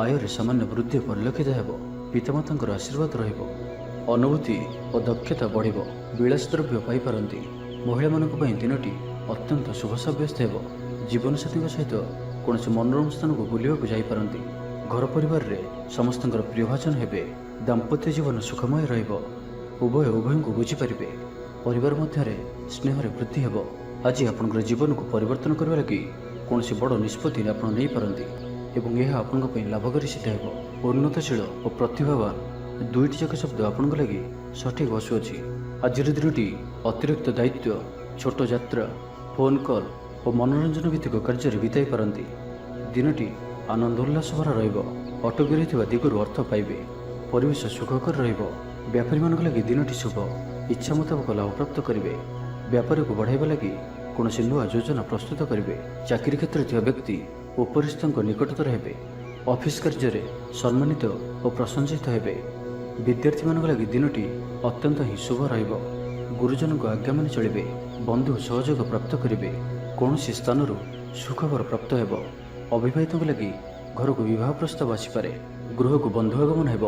Speaker 1: ଆୟରେ ସାମାନ୍ୟ ବୃଦ୍ଧି ପରିଲକ୍ଷିତ ହେବ। ପିତାମାତାଙ୍କର ଆଶୀର୍ବାଦ ରହିବ। ଅନୁଭୂତି ଓ ଦକ୍ଷତା ବଢ଼ିବ। ବିଳାସ ଦ୍ରବ୍ୟ ପାଇପାରନ୍ତି। ମହିଳାମାନଙ୍କ ପାଇଁ ଦିନଟି ଅତ୍ୟନ୍ତ ଶୁଭ ସାବ୍ୟସ୍ତ ହେବ। ଜୀବନସାଥୀଙ୍କ ସହିତ କୌଣସି ମନୋରମ ସ୍ଥାନକୁ ବୁଲିବାକୁ ଯାଇପାରନ୍ତି। ଘର ପରିବାରରେ ସମସ୍ତଙ୍କର ପ୍ରିୟଭାଜନ ହେବେ। ଦାମ୍ପତ୍ୟ ଜୀବନ ସୁଖମୟ ରହିବ। ଉଭୟ ଉଭୟଙ୍କୁ ବୁଝିପାରିବେ। ପରିବାର ମଧ୍ୟରେ ସ୍ନେହରେ ବୃଦ୍ଧି ହେବ। ଆଜି ଆପଣଙ୍କର ଜୀବନକୁ ପରିବର୍ତ୍ତନ କରିବା ଲାଗି କୌଣସି ବଡ଼ ନିଷ୍ପତ୍ତି ଆପଣ ନେଇପାରନ୍ତି ଏବଂ ଏହା ଆପଣଙ୍କ ପାଇଁ ଲାଭକାରୀ ସିଦ୍ଧ ହେବ। ଉନ୍ନତଶୀଳ ଓ ପ୍ରତିଭାବାନ ଦୁଇଟି ଯାକ ଶବ୍ଦ ଆପଣଙ୍କ ଲାଗି ସଠିକ୍ ବସୁଅଛି। ଆଜିର ଦିନଟି ଅତିରିକ୍ତ ଦାୟିତ୍ୱ, ଛୋଟ ଯାତ୍ରା, ଫୋନ୍ କଲ୍ ଓ ମନୋରଞ୍ଜନ ଭିତ୍ତିକ କାର୍ଯ୍ୟରେ ବିତାଇ ପାରନ୍ତି। ଦିନଟି ଆନନ୍ଦ ଉଲ୍ଲାସ ଭରା ରହିବ। ଅଟକି ରହିଥିବା ଦିଗରୁ ଅର୍ଥ ପାଇବେ। ପରିବେଶ ସୁଖକର ରହିବ। ବ୍ୟାପାରୀମାନଙ୍କ ଲାଗି ଦିନଟି ଶୁଭ। ଇଚ୍ଛା ମୁତାବକ ଲାଭ ପ୍ରାପ୍ତ କରିବେ। ବ୍ୟାପାରକୁ ବଢ଼ାଇବା ଲାଗି କୌଣସି ନୂଆ ଯୋଜନା ପ୍ରସ୍ତୁତ କରିବେ। ଚାକିରି କ୍ଷେତ୍ରରେ ଥିବା ବ୍ୟକ୍ତି ଉପରିସ୍ଥଙ୍କ ନିକଟତର ହେବେ। ଅଫିସ୍ କାର୍ଯ୍ୟରେ ସମ୍ମାନିତ ଓ ପ୍ରଶଂସିତ ହେବେ। ବିଦ୍ୟାର୍ଥୀମାନଙ୍କ ଲାଗି ଦିନଟି ଅତ୍ୟନ୍ତ ହିଁ ଶୁଭ ରହିବ। ଗୁରୁଜନଙ୍କ ଆଜ୍ଞା ମାନି ଚଳିବେ। ବନ୍ଧୁ ସହଯୋଗ ପ୍ରାପ୍ତ କରିବେ। କୌଣସି ସ୍ଥାନରୁ ସୁଖବର ପ୍ରାପ୍ତ ହେବ। ଅବିବାହିତଙ୍କ ଲାଗି ଘରକୁ ବିବାହ ପ୍ରସ୍ତାବ ଆସିପାରେ। ଗୃହକୁ ବନ୍ଧୁ ଆଗମନ ହେବ।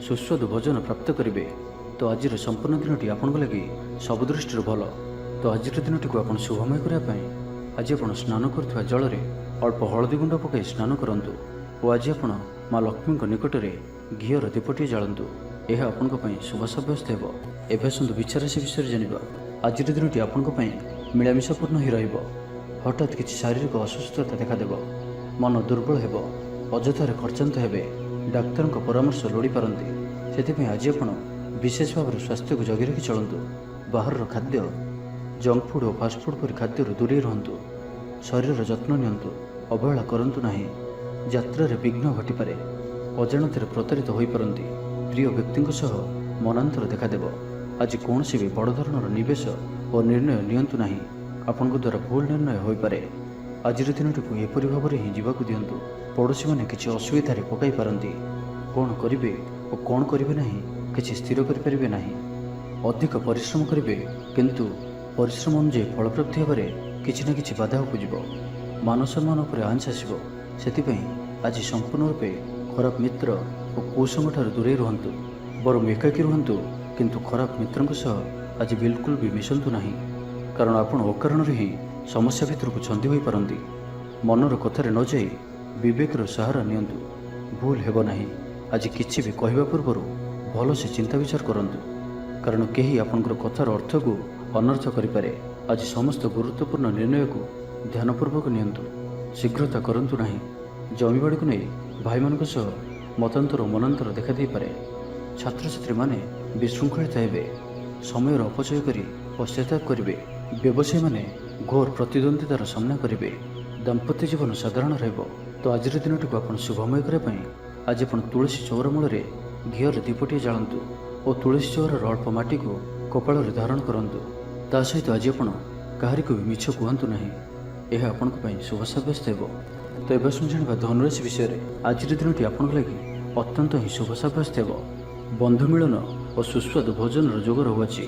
Speaker 1: ସୁସ୍ୱାଦୁ ଭୋଜନ ପ୍ରାପ୍ତ କରିବେ। ତ ଆଜିର ସମ୍ପୂର୍ଣ୍ଣ ଦିନଟି ଆପଣଙ୍କ ଲାଗି ସବୁ ଦୃଷ୍ଟିରୁ ଭଲ। ତ ଆଜିର ଦିନଟିକୁ ଆପଣ ଶୁଭମୟ କରିବା ପାଇଁ ଆଜି ଆପଣ ସ୍ନାନ କରୁଥିବା ଜଳରେ ଅଳ୍ପ ହଳଦୀ ଗୁଣ୍ଡ ପକାଇ ସ୍ନାନ କରନ୍ତୁ ଓ ଆଜି ଆପଣ ମା ଲକ୍ଷ୍ମୀଙ୍କ ନିକଟରେ ଘିଅର ଦୀପଟିଏ ଜାଳନ୍ତୁ। ଏହା ଆପଣଙ୍କ ପାଇଁ ଶୁଭ ସାବ୍ୟସ୍ତ ହେବ। ଏବେ ଆସନ୍ତୁ ବିଚାରାଶି ବିଷୟରେ ଜାଣିବା। ଆଜିର ଦିନଟି ଆପଣଙ୍କ ପାଇଁ ମିଳାମିଶାପୂର୍ଣ୍ଣ ହିଁ ରହିବ। ହଠାତ୍ କିଛି ଶାରୀରିକ ଅସୁସ୍ଥତା ଦେଖାଦେବ। ମନ ଦୁର୍ବଳ ହେବ। ଅଯଥାରେ ଖର୍ଚ୍ଚାନ୍ତ ହେବେ। ଡାକ୍ତରଙ୍କ ପରାମର୍ଶ ଲୋଡ଼ିପାରନ୍ତି। ସେଥିପାଇଁ ଆଜି ଆପଣ ବିଶେଷ ଭାବରେ ସ୍ୱାସ୍ଥ୍ୟକୁ ଜଗି ରଖି ଚଳନ୍ତୁ। ବାହାରର ଖାଦ୍ୟ, ଜଙ୍କ ଫୁଡ୍ ଓ ଫାଷ୍ଟଫୁଡ୍ ପରି ଖାଦ୍ୟରୁ ଦୂରେଇ ରୁହନ୍ତୁ। ଶରୀରର ଯତ୍ନ ନିଅନ୍ତୁ, ଅବହେଳା କରନ୍ତୁ ନାହିଁ। ଯାତ୍ରାରେ ବିଘ୍ନ ଘଟିପାରେ, ଅଜାଣତରେ ପ୍ରତାରିତ ହୋଇପାରନ୍ତି, ପ୍ରିୟ ବ୍ୟକ୍ତିଙ୍କ ସହ ମନାନ୍ତର ଦେଖାଦେବ। ଆଜି କୌଣସି ବି ବଡ଼ ଧରଣର ନିବେଶ ଓ ନିର୍ଣ୍ଣୟ ନିଅନ୍ତୁ ନାହିଁ, ଆପଣଙ୍କ ଦ୍ୱାରା ଭୁଲ ନିର୍ଣ୍ଣୟ ହୋଇପାରେ। ଆଜିର ଦିନଟିକୁ ଏପରି ଭାବରେ ହିଁ ଯିବାକୁ ଦିଅନ୍ତୁ। ପଡ଼ୋଶୀମାନେ କିଛି ଅସୁବିଧାରେ ପକାଇ ପାରନ୍ତି। କ'ଣ କରିବେ ଓ କ'ଣ କରିବେ ନାହିଁ କିଛି ସ୍ଥିର କରିପାରିବେ ନାହିଁ। ଅଧିକ ପରିଶ୍ରମ କରିବେ, କିନ୍ତୁ ପରିଶ୍ରମ ଅନୁଯାୟୀ ଫଳପ୍ରାପ୍ତି ହେବାରେ କିଛି ନା କିଛି ବାଧା ଉପୁଜିବ। ମାନ ସମ୍ମାନ ଉପରେ ଆଞ୍ଚ ଆସିବ। ସେଥିପାଇଁ ଆଜି ସମ୍ପୂର୍ଣ୍ଣ ରୂପେ ଖରାପ ମିତ୍ର ଓ କୁସଙ୍ଗଠାରୁ ଦୂରେଇ ରୁହନ୍ତୁ। ବରଂ ଏକାକୀ ରୁହନ୍ତୁ, କିନ୍ତୁ ଖରାପ ମିତ୍ରଙ୍କ ସହ ଆଜି ବିଲକୁଲ ବି ମିଶନ୍ତୁ ନାହିଁ, କାରଣ ଆପଣ ଅକାରଣରେ ହିଁ ସମସ୍ୟା ଭିତରକୁ ଛନ୍ଦି ହୋଇପାରନ୍ତି। ମନର କଥାରେ ନ ଯାଇ ବିବେକର ସାହାରା ନିଅନ୍ତୁ। ଭୁଲ ହେବ ନାହିଁ। ଆଜି କିଛି ବି କହିବା ପୂର୍ବରୁ ଭଲସେ ଚିନ୍ତା ବିଚାର କରନ୍ତୁ, କାରଣ କେହି ଆପଣଙ୍କର କଥାର ଅର୍ଥକୁ ଅନର୍ଥ କରିପାରେ। ଆଜି ସମସ୍ତ ଗୁରୁତ୍ୱପୂର୍ଣ୍ଣ ନିର୍ଣ୍ଣୟକୁ ଧ୍ୟାନପୂର୍ବକ ନିଅନ୍ତୁ। ଶୀଘ୍ରତା କରନ୍ତୁ ନାହିଁ। ଜମିବାଡ଼ିକୁ ନେଇ ଭାଇମାନଙ୍କ ସହ ମତାନ୍ତର ଓ ମନାନ୍ତର ଦେଖାଦେଇପାରେ। ଛାତ୍ରଛାତ୍ରୀମାନେ ବିଶୃଙ୍ଖଳିତ ହେବେ, ସମୟର ଅପଚୟ କରି ପଶ୍ଚାତାପ କରିବେ। ବ୍ୟବସାୟୀମାନେ ଘୋର ପ୍ରତିଦ୍ୱନ୍ଦ୍ୱିତାର ସାମ୍ନା କରିବେ। ଦାମ୍ପତ୍ୟ ଜୀବନ ସାଧାରଣ ରହିବ। ତ ଆଜିର ଦିନଟିକୁ ଆପଣ ଶୁଭମୟ କରିବା ପାଇଁ ଆଜି ଆପଣ ତୁଳସୀ ଚଉରା ମୂଳରେ ଘିଅର ଦୀପଟିଏ ଜାଳନ୍ତୁ ଓ ତୁଳସୀ ଚଉରାର ଅଳ୍ପ ମାଟିକୁ କପାଳରେ ଧାରଣ କରନ୍ତୁ। ତା ସହିତ ଆଜି ଆପଣ କାହାରିକୁ ବି ମିଛ କୁହନ୍ତୁ ନାହିଁ। ଏହା ଆପଣଙ୍କ ପାଇଁ ଶୁଭ ସାବ୍ୟସ୍ତ ହେବ। ତ ଏବେ ଆସନ୍ତୁ ଜାଣିବା ଧନୁରାଶି ବିଷୟରେ। ଆଜିର ଦିନଟି ଆପଣଙ୍କ ଲାଗି ଅତ୍ୟନ୍ତ ହିଁ ଶୁଭ ସାବ୍ୟସ୍ତ ହେବ। ବନ୍ଧୁ ମିଳନ ଓ ସୁସ୍ୱାଦୁ ଭୋଜନର ଯୋଗ ରହୁଅଛି।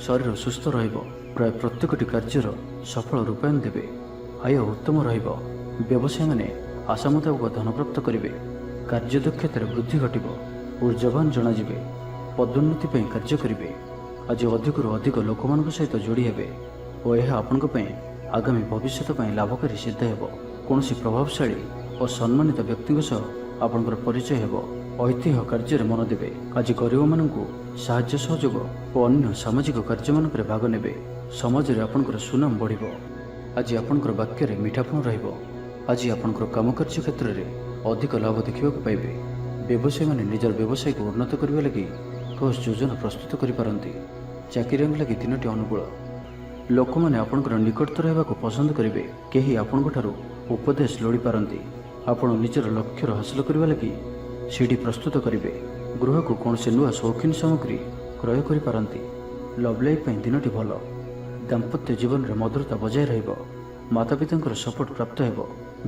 Speaker 1: ଶରୀର ସୁସ୍ଥ ରହିବ। ପ୍ରାୟ ପ୍ରତ୍ୟେକଟି କାର୍ଯ୍ୟର ସଫଳ ରୂପାୟନ ଦେବେ। ଆୟ ଉତ୍ତମ ରହିବ। ବ୍ୟବସାୟୀମାନେ ଆଶା ମୁତାବକ ଧନପ୍ରାପ୍ତ କରିବେ। କାର୍ଯ୍ୟଦକ୍ଷତାରେ ବୃଦ୍ଧି ଘଟିବ। ଉର୍ଜାବାନ ଜଣାଯିବେ। ପଦୋନ୍ନତି ପାଇଁ କାର୍ଯ୍ୟ କରିବେ। ଆଜି ଅଧିକରୁ ଅଧିକ ଲୋକମାନଙ୍କ ସହିତ ଯୋଡ଼ି ହେବେ ଓ ଏହା ଆପଣଙ୍କ ପାଇଁ ଆଗାମୀ ଭବିଷ୍ୟତ ପାଇଁ ଲାଭକାରୀ ସିଦ୍ଧ ହେବ। କୌଣସି ପ୍ରଭାବଶାଳୀ ଓ ସମ୍ମାନିତ ବ୍ୟକ୍ତିଙ୍କ ସହ ଆପଣଙ୍କର ପରିଚୟ ହେବ। ଐତିହ୍ୟ କାର୍ଯ୍ୟରେ ମନ ଦେବେ। ଆଜି ଗରିବମାନଙ୍କୁ ସାହାଯ୍ୟ ସହଯୋଗ ଓ ଅନ୍ୟ ସାମାଜିକ କାର୍ଯ୍ୟମାନଙ୍କରେ ଭାଗ ନେବେ। ସମାଜରେ ଆପଣଙ୍କର ସୁନାମ ବଢ଼ିବ। ଆଜି ଆପଣଙ୍କର ବାକ୍ୟରେ ମିଠାପଣ ରହିବ। ଆଜି ଆପଣଙ୍କର କାମକାର୍ଯ୍ୟ କ୍ଷେତ୍ରରେ ଅଧିକ ଲାଭ ଦେଖିବାକୁ ପାଇବେ। ବ୍ୟବସାୟୀମାନେ ନିଜର ବ୍ୟବସାୟକୁ ଉନ୍ନତ କରିବା ଲାଗି ଠୋସ୍ ଯୋଜନା ପ୍ରସ୍ତୁତ କରିପାରନ୍ତି। ଚାକିରିଆଙ୍କ ଲାଗି ଦିନଟି ଅନୁକୂଳ। ଲୋକମାନେ ଆପଣଙ୍କର ନିକଟତର ହେବାକୁ ପସନ୍ଦ କରିବେ। କେହି ଆପଣଙ୍କଠାରୁ ଉପଦେଶ ଲୋଡ଼ିପାରନ୍ତି। ଆପଣ ନିଜର ଲକ୍ଷ୍ୟର ହାସଲ କରିବା ଲାଗି ସିଡ଼ି ପ୍ରସ୍ତୁତ କରିବେ। ଗୃହକୁ କୌଣସି ନୂଆ ସୌଖିନ ସାମଗ୍ରୀ କ୍ରୟ କରିପାରନ୍ତି। ଲଭ୍ ଲାଇଫ୍ ପାଇଁ ଦିନଟି ଭଲ। ଦାମ୍ପତ୍ୟ ଜୀବନରେ ମଧୁରତା ବଜାୟ ରହିବ। ମାତାପିତାଙ୍କର ସପୋର୍ଟ ପ୍ରାପ୍ତ ହେବ।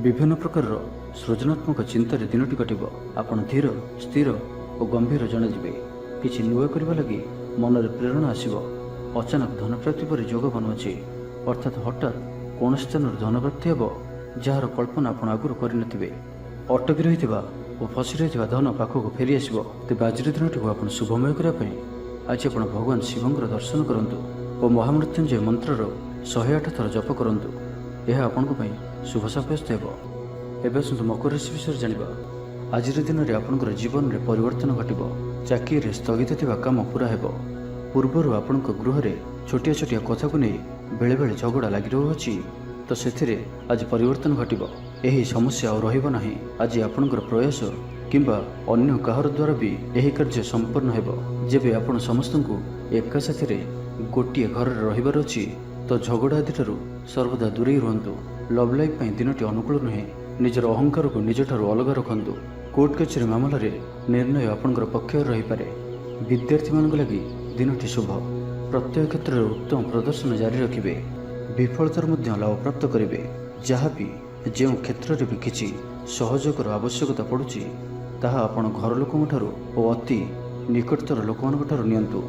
Speaker 1: ବିଭିନ୍ନ ପ୍ରକାରର ସୃଜନାତ୍ମକ ଚିନ୍ତାରେ ଦିନଟି କଟିବ। ଆପଣ ଧୀର, ସ୍ଥିର ଓ ଗମ୍ଭୀର ଜଣାଯିବେ। କିଛି ନୂଆ କରିବା ଲାଗି ମନରେ ପ୍ରେରଣା ଆସିବ। ଅଚାନକ ଧନପ୍ରାପ୍ତି ପରି ଯୋଗ ବନୁଅଛି, ଅର୍ଥାତ୍ ହଠାତ୍ କୌଣସି ସ୍ଥାନରୁ ଧନପ୍ରାପ୍ତି ହେବ ଯାହାର କଳ୍ପନା ଆପଣ ଆଗରୁ କରିନଥିବେ। ଅଟକି ରହିଥିବା ଓ ଫସି ରହିଥିବା ଧନ ପାଖକୁ ଫେରିଆସିବ। ତେବେ ଆଜିର ଦିନଟିକୁ ଆପଣ ଶୁଭମୟ କରିବା ପାଇଁ ଆଜି ଆପଣ ଭଗବାନ ଶିବଙ୍କର ଦର୍ଶନ କରନ୍ତୁ ଓ ମହାମୃତ୍ୟୁଞ୍ଜୟ ମନ୍ତ୍ରର 108 ଥର ଜପ କରନ୍ତୁ। ଏହା ଆପଣଙ୍କ ପାଇଁ ଶୁଭ ସାବ୍ୟସ୍ତ ହେବ। ଏବେ ଆସନ୍ତୁ ମକର ରାଶି ବିଷୟରେ ଜାଣିବା। ଆଜିର ଦିନରେ ଆପଣଙ୍କର ଜୀବନରେ ପରିବର୍ତ୍ତନ ଘଟିବ। ଚାକିରିରେ ସ୍ଥଗିତ ଥିବା କାମ ପୂରା ହେବ। ପୂର୍ବରୁ ଆପଣଙ୍କ ଗୃହରେ ଛୋଟିଆ ଛୋଟିଆ କଥାକୁ ନେଇ ବେଳେବେଳେ ଝଗଡ଼ା ଲାଗି ରହୁଅଛି, ତ ସେଥିରେ ଆଜି ପରିବର୍ତ୍ତନ ଘଟିବ। ଏହି ସମସ୍ୟା ଆଉ ରହିବ ନାହିଁ। ଆଜି ଆପଣଙ୍କର ପ୍ରୟାସ କିମ୍ବା ଅନ୍ୟ କାହାର ଦ୍ୱାରା ବି ଏହି କାର୍ଯ୍ୟ ସମ୍ପନ୍ନ ହେବ। ଯେବେ ଆପଣ ସମସ୍ତଙ୍କୁ ଏକା ସାଥିରେ ଗୋଟିଏ ଘରରେ ରହିବାର ଅଛି, ତ ଝଗଡ଼ା ଆଦିଠାରୁ ସର୍ବଦା ଦୂରେଇ ରୁହନ୍ତୁ। ଲଭ୍ ଲାଇଫ୍ ପାଇଁ ଦିନଟି ଅନୁକୂଳ ନୁହେଁ। ନିଜର ଅହଙ୍କାରକୁ ନିଜଠାରୁ ଅଲଗା ରଖନ୍ତୁ। କୋର୍ଟ କଚେରୀ ମାମଲାରେ ନିର୍ଣ୍ଣୟ ଆପଣଙ୍କର ପକ୍ଷରେ ରହିପାରେ। ବିଦ୍ୟାର୍ଥୀମାନଙ୍କ ଲାଗି ଦିନଟି ଶୁଭ। ପ୍ରତ୍ୟେକ କ୍ଷେତ୍ରରେ ଉତ୍ତମ ପ୍ରଦର୍ଶନ ଜାରି ରଖିବେ। ବିଫଳତାରୁ ମଧ୍ୟ ଲାଭପ୍ରାପ୍ତ କରିବେ। ଯାହାବି ଯେଉଁ କ୍ଷେତ୍ରରେ ବି କିଛି ସହଯୋଗର ଆବଶ୍ୟକତା ପଡ଼ୁଛି, ତାହା ଆପଣ ଘର ଲୋକଙ୍କଠାରୁ ଓ ଅତି ନିକଟତର ଲୋକମାନଙ୍କ ଠାରୁ ନିଅନ୍ତୁ।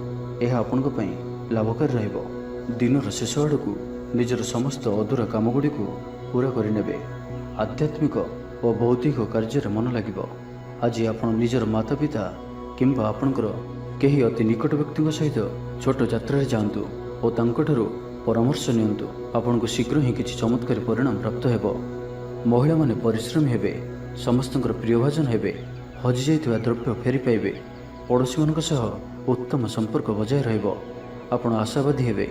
Speaker 1: ଏହା ଆପଣଙ୍କ ପାଇଁ ଲାଭକାରୀ ରହିବ। ଦିନର ଶେଷ ଆଡ଼କୁ ନିଜର ସମସ୍ତ ଅଧୁରା କାମଗୁଡ଼ିକୁ ପୂରା କରିନେବେ। ଆଧ୍ୟାତ୍ମିକ ଓ ବୌଦ୍ଧିକ କାର୍ଯ୍ୟରେ ମନ ଲାଗିବ। ଆଜି ଆପଣ ନିଜର ମାତାପିତା କିମ୍ବା ଆପଣଙ୍କର କେହି ଅତି ନିକଟ ବ୍ୟକ୍ତିଙ୍କ ସହିତ ଛୋଟ ଯାତ୍ରାରେ ଯାଆନ୍ତୁ ଓ ତାଙ୍କଠାରୁ ପରାମର୍ଶ ନିଅନ୍ତୁ। ଆପଣଙ୍କୁ ଶୀଘ୍ର ହିଁ କିଛି ଚମତ୍କାରୀ ପରିଣାମ ପ୍ରାପ୍ତ ହେବ। ମହିଳାମାନେ ପରିଶ୍ରମୀ ହେବେ। ସମସ୍ତଙ୍କର ପ୍ରିୟଭାଜନ ହେବେ। ହଜିଯାଇଥିବା ଦ୍ରବ୍ୟ ଫେରି ପାଇବେ। ପଡ଼ୋଶୀମାନଙ୍କ ସହ ଉତ୍ତମ ସମ୍ପର୍କ ବଜାୟ ରହିବ। ଆପଣ ଆଶାବାଦୀ ହେବେ।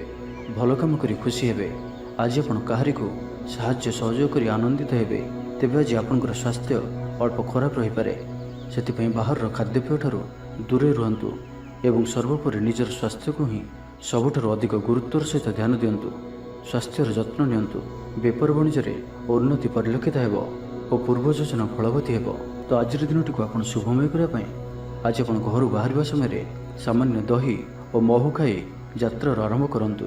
Speaker 1: ଭଲ କାମ କରି ଖୁସି ହେବେ। ଆଜି ଆପଣ କାହାରିକୁ ସାହାଯ୍ୟ ସହଯୋଗ କରି ଆନନ୍ଦିତ ହେବେ। ତେବେ ଆଜି ଆପଣଙ୍କର ସ୍ୱାସ୍ଥ୍ୟ ଅଳ୍ପ ଖରାପ ରହିପାରେ। ସେଥିପାଇଁ ବାହାରର ଖାଦ୍ୟପେୟଠାରୁ ଦୂରେଇ ରୁହନ୍ତୁ ଏବଂ ସର୍ବୋପରି ନିଜର ସ୍ୱାସ୍ଥ୍ୟକୁ ହିଁ ସବୁଠାରୁ ଅଧିକ ଗୁରୁତ୍ୱର ସହିତ ଧ୍ୟାନ ଦିଅନ୍ତୁ। ସ୍ୱାସ୍ଥ୍ୟର ଯତ୍ନ ନିଅନ୍ତୁ। ବେପାର ବାଣିଜ୍ୟରେ ଉନ୍ନତି ପରିଲକ୍ଷିତ ହେବ ଓ ପୂର୍ବ ଯୋଜନା ଫଳବତୀ ହେବ। ତ ଆଜିର ଦିନଟିକୁ ଆପଣ ଶୁଭମୟ କରିବା ପାଇଁ ଆଜି ଆପଣ ଘରୁ ବାହାରିବା ସମୟରେ ସାମାନ୍ୟ ଦହି ଓ ମହୁ ଖାଇ ଯାତ୍ରାର ଆରମ୍ଭ କରନ୍ତୁ।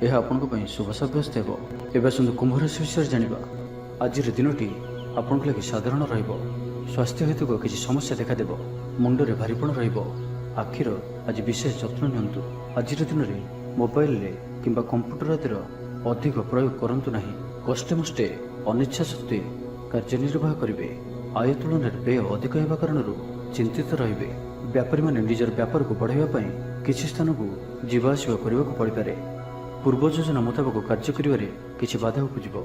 Speaker 1: ଏହା ଆପଣଙ୍କ ପାଇଁ ଶୁଭ ସାବ୍ୟସ୍ତ ହେବ। ଏବେ ଆସନ୍ତୁ କୁମ୍ଭ ରାଶି ବିଷୟରେ ଜାଣିବା। ଆଜିର ଦିନଟି ଆପଣଙ୍କ ଲାଗି ସାଧାରଣ ରହିବ। ସ୍ୱାସ୍ଥ୍ୟ ହେତୁକ କିଛି ସମସ୍ୟା ଦେଖାଦେବ। ମୁଣ୍ଡରେ ଭାରିପଣ ରହିବ। ଆଖିର ଆଜି ବିଶେଷ ଯତ୍ନ ନିଅନ୍ତୁ। ଆଜିର ଦିନରେ ମୋବାଇଲରେ କିମ୍ବା କମ୍ପ୍ୟୁଟର ଆଦିର ଅଧିକ ପ୍ରୟୋଗ କରନ୍ତୁ ନାହିଁ। କଷ୍ଟେମଷ୍ଟେ ଅନିଚ୍ଛା ସତ୍ତ୍ୱେ କାର୍ଯ୍ୟ ନିର୍ବାହ କରିବେ। ଆୟ ତୁଳନାରେ ବ୍ୟୟ ଅଧିକ ହେବା କାରଣରୁ ଚିନ୍ତିତ ରହିବେ। ବ୍ୟାପାରୀମାନେ ନିଜର ବ୍ୟାପାରକୁ ବଢ଼ାଇବା ପାଇଁ କିଛି ସ୍ଥାନକୁ ଯିବା ଆସିବା କରିବାକୁ ପଡ଼ିପାରେ। ପୂର୍ବ ଯୋଜନା ମୁତାବକ କାର୍ଯ୍ୟ କରିବାରେ କିଛି ବାଧା ଉପୁଜିବ।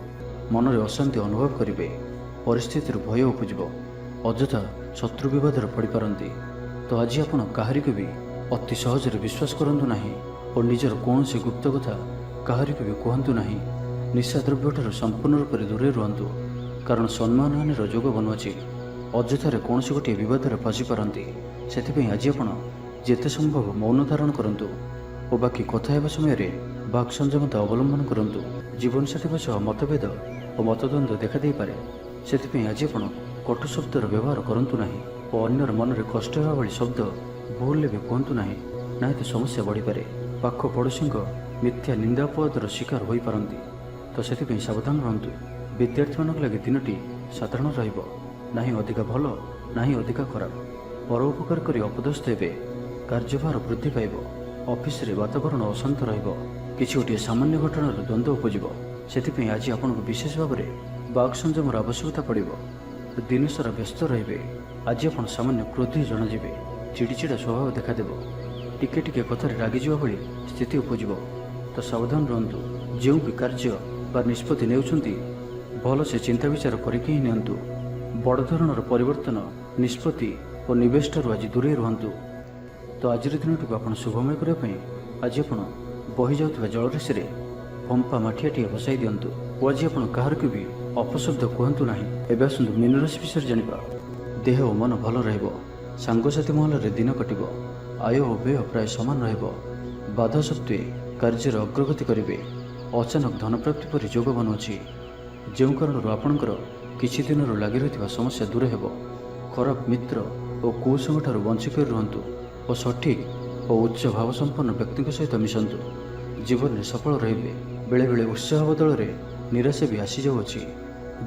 Speaker 1: ମନରେ ଅଶାନ୍ତି ଅନୁଭବ କରିବେ। ପରିସ୍ଥିତିରୁ ଭୟ ଉପୁଜିବ। ଅଯଥା ଶତ୍ରୁ ବିବାଦରେ ପଡ଼ିପାରନ୍ତି। ତ ଆଜି ଆପଣ କାହାରିକୁ ବି ଅତି ସହଜରେ ବିଶ୍ୱାସ କରନ୍ତୁ ନାହିଁ ଓ ନିଜର କୌଣସି ଗୁପ୍ତ କଥା କାହାରିକୁ ବି କୁହନ୍ତୁ ନାହିଁ। ନିଶାଦ୍ରବ୍ୟଠାରୁ ସମ୍ପୂର୍ଣ୍ଣ ରୂପରେ ଦୂରେଇ ରୁହନ୍ତୁ, କାରଣ ସମ୍ମାନହାନିର ଯୋଗ ବନୁଅଛି। ଅଯଥାରେ କୌଣସି ଗୋଟିଏ ବିବାଦରେ ଫସିପାରନ୍ତି। ସେଥିପାଇଁ ଆଜି ଆପଣ ଯେତେ ସମ୍ଭବ ମୌନ ଧାରଣ କରନ୍ତୁ ଓ ବାକି କଥା ହେବା ସମୟରେ ବାକ୍ ସଂଯମତା ଅବଲମ୍ବନ କରନ୍ତୁ। ଜୀବନସାଥୀଙ୍କ ସହ ମତଭେଦ ଓ ମତଦ୍ୱନ୍ଦ୍ୱ ଦେଖାଦେଇପାରେ। ସେଥିପାଇଁ ଆଜି ଆପଣ କଟୁ ଶବ୍ଦର ବ୍ୟବହାର କରନ୍ତୁ ନାହିଁ ଓ ଅନ୍ୟର ମନରେ କଷ୍ଟ ହେବା ଭଳି ଶବ୍ଦ ଭୁଲରେ ବି କୁହନ୍ତୁ ନାହିଁ, ନାହିଁ ତ ସମସ୍ୟା ବଢ଼ିପାରେ। ପାଖ ପଡ଼ୋଶୀଙ୍କ ମିଥ୍ୟା ନିନ୍ଦା ଅପବାଦର ଶିକାର ହୋଇପାରନ୍ତି। ତ ସେଥିପାଇଁ ସାବଧାନ ରୁହନ୍ତୁ। ବିଦ୍ୟାର୍ଥୀମାନଙ୍କ ଲାଗି ଦିନଟି ସାଧାରଣ ରହିବ। ନାହିଁ ଅଧିକା ଭଲ, ନାହିଁ ଅଧିକା ଖରାପ। ପର ଉପକାର କରି ଅପଦସ୍ଥ ହେବେ। କାର୍ଯ୍ୟଭାର ବୃଦ୍ଧି ପାଇବ। ଅଫିସରେ ବାତାବରଣ ଅଶାନ୍ତ ରହିବ। କିଛି ଗୋଟିଏ ସାମାନ୍ୟ ଘଟଣାର ଦ୍ୱନ୍ଦ୍ୱ ଉପୁଜିବ। ସେଥିପାଇଁ ଆଜି ଆପଣଙ୍କୁ ବିଶେଷ ଭାବରେ ବାକ୍ ସଂଯମର ଆବଶ୍ୟକତା ପଡ଼ିବ। ଦିନସାରା ବ୍ୟସ୍ତ ରହିବେ। ଆଜି ଆପଣ ସାମାନ୍ୟ କ୍ରୋଧୀ ଜଣାଯିବେ। ଚିଡ଼ିଚିଡ଼ା ସ୍ୱଭାବ ଦେଖାଦେବ। ଟିକେ ଟିକେ କଥାରେ ରାଗିଯିବା ଭଳି ସ୍ଥିତି ଉପୁଜିବ। ତ ସାବଧାନ ରୁହନ୍ତୁ। ଯେଉଁ ବି କାର୍ଯ୍ୟ ବା ନିଷ୍ପତ୍ତି ନେଉଛନ୍ତି ଭଲସେ ଚିନ୍ତା ବିଚାର କରିକି ହିଁ ନିଅନ୍ତୁ। ବଡ଼ ଧରଣର ପରିବର୍ତ୍ତନ, ନିଷ୍ପତ୍ତି ଓ ନିବେଶଠାରୁ ଆଜି ଦୂରେଇ ରୁହନ୍ତୁ। ତ ଆଜିର ଦିନଟିକୁ ଆପଣ ଶୁଭମୟ କରିବା ପାଇଁ ଆଜି ଆପଣ ବହିଯାଉଥିବା ଜଳରାଶିରେ ଫମ୍ପା ମାଠିଆଟିଏ ବସାଇ ଦିଅନ୍ତୁ ଓ ଆଜି ଆପଣ କାହାରିକୁ ବି ଅପଶବ୍ଦ କୁହନ୍ତୁ ନାହିଁ। ଏବେ ଆସନ୍ତୁ ମୀନ ରାଶି ବିଷୟରେ ଜାଣିବା। ଦେହ ଓ ମନ ଭଲ ରହିବ। ସାଙ୍ଗସାଥି ମହଲରେ ଦିନ କଟିବ। ଆୟ ଓ ବ୍ୟୟ ପ୍ରାୟ ସମାନ ରହିବ। ବାଧା ସତ୍ତ୍ୱେ କାର୍ଯ୍ୟରେ ଅଗ୍ରଗତି କରିବେ। ଅଚାନକ ଧନପ୍ରାପ୍ତି ପରି ଯୋଗ ବନୁଅଛି, ଯେଉଁ କାରଣରୁ ଆପଣଙ୍କର କିଛି ଦିନରୁ ଲାଗି ରହିଥିବା ସମସ୍ୟା ଦୂର ହେବ। ଖରାପ ମିତ୍ର ଓ କୁସଙ୍ଗଠାରୁ ବଞ୍ଚି କରି ରୁହନ୍ତୁ ଓ ସଠିକ୍ ଓ ଉଚ୍ଚ ଭାବସମ୍ପନ୍ନ ବ୍ୟକ୍ତିଙ୍କ ସହିତ ମିଶନ୍ତୁ। ଜୀବନରେ ସଫଳ ରହିବେ। ବେଳେବେଳେ ଉତ୍ସାହ ବଦଳରେ ନିରାଶା ବି ଆସିଯାଉଅଛି,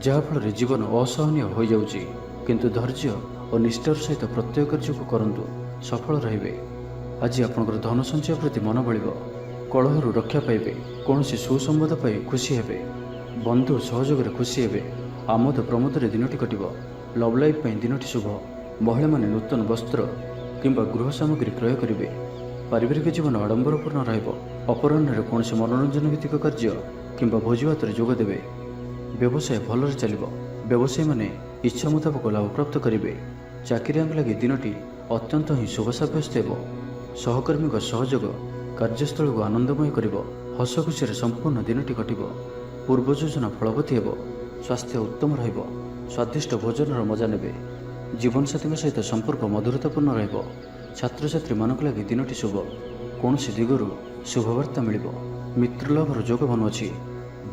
Speaker 1: ଯାହାଫଳରେ ଜୀବନ ଅସହନୀୟ ହୋଇଯାଉଛି। କିନ୍ତୁ ଧୈର୍ଯ୍ୟ ଓ ନିଷ୍ଠାର ସହିତ ପ୍ରତ୍ୟେକ କାର୍ଯ୍ୟକୁ କରନ୍ତୁ, ସଫଳ ରହିବେ। ଆଜି ଆପଣଙ୍କର ଧନ ସଞ୍ଚୟ ପ୍ରତି ମନ ବଳିବ। କଳହରୁ ରକ୍ଷା ପାଇବେ। କୌଣସି ସୁସମ୍ବାଦ ପାଇ ଖୁସି ହେବେ। ବନ୍ଧୁ ସହଯୋଗରେ ଖୁସି ହେବେ। ଆମୋଦ ପ୍ରମୋଦରେ ଦିନଟି କଟିବ। ଲଭ୍ ଲାଇଫ୍ ପାଇଁ ଦିନଟି ଶୁଭ। ମହିଳାମାନେ ନୂତନ ବସ୍ତ୍ର କିମ୍ବା ଗୃହ ସାମଗ୍ରୀ କ୍ରୟ କରିବେ। ପାରିବାରିକ ଜୀବନ ଆଡ଼ମ୍ବରପୂର୍ଣ୍ଣ ରହିବ। ଅପରାହ୍ନରେ କୌଣସି ମନୋରଞ୍ଜନ ଭିତ୍ତିକ କାର୍ଯ୍ୟ କିମ୍ବା ଭୋଜିଭାତରେ ଯୋଗ ଦେବେ। ବ୍ୟବସାୟ ଭଲରେ ଚାଲିବ। ବ୍ୟବସାୟୀମାନେ ଇଚ୍ଛା ମୁତାବକ ଲାଭପ୍ରାପ୍ତ କରିବେ। ଚାକିରିଆଙ୍କ ଲାଗି ଦିନଟି ଅତ୍ୟନ୍ତ ହିଁ ଶୁଭ ସାବ୍ୟସ୍ତ ହେବ। ସହକର୍ମୀଙ୍କ ସହଯୋଗ କାର୍ଯ୍ୟସ୍ଥଳକୁ ଆନନ୍ଦମୟ କରିବ। ହସ ଖୁସିରେ ସମ୍ପୂର୍ଣ୍ଣ ଦିନଟି କଟିବ। ପୂର୍ବ ଯୋଜନା ଫଳବତୀ ହେବ। ସ୍ୱାସ୍ଥ୍ୟ ଉତ୍ତମ ରହିବ। ସ୍ୱାଦିଷ୍ଟ ଭୋଜନର ମଜା ନେବେ। ଜୀବନସାଥୀଙ୍କ ସହିତ ସମ୍ପର୍କ ମଧୁରତାପୂର୍ଣ୍ଣ ରହିବ। ଛାତ୍ରଛାତ୍ରୀମାନଙ୍କ ଲାଗି ଦିନଟି ଶୁଭ। କୌଣସି ଦିଗରୁ ଶୁଭବାର୍ତ୍ତା ମିଳିବ। ମିତ୍ରଲାଭର ଯୋଗ ବନୁଅଛି।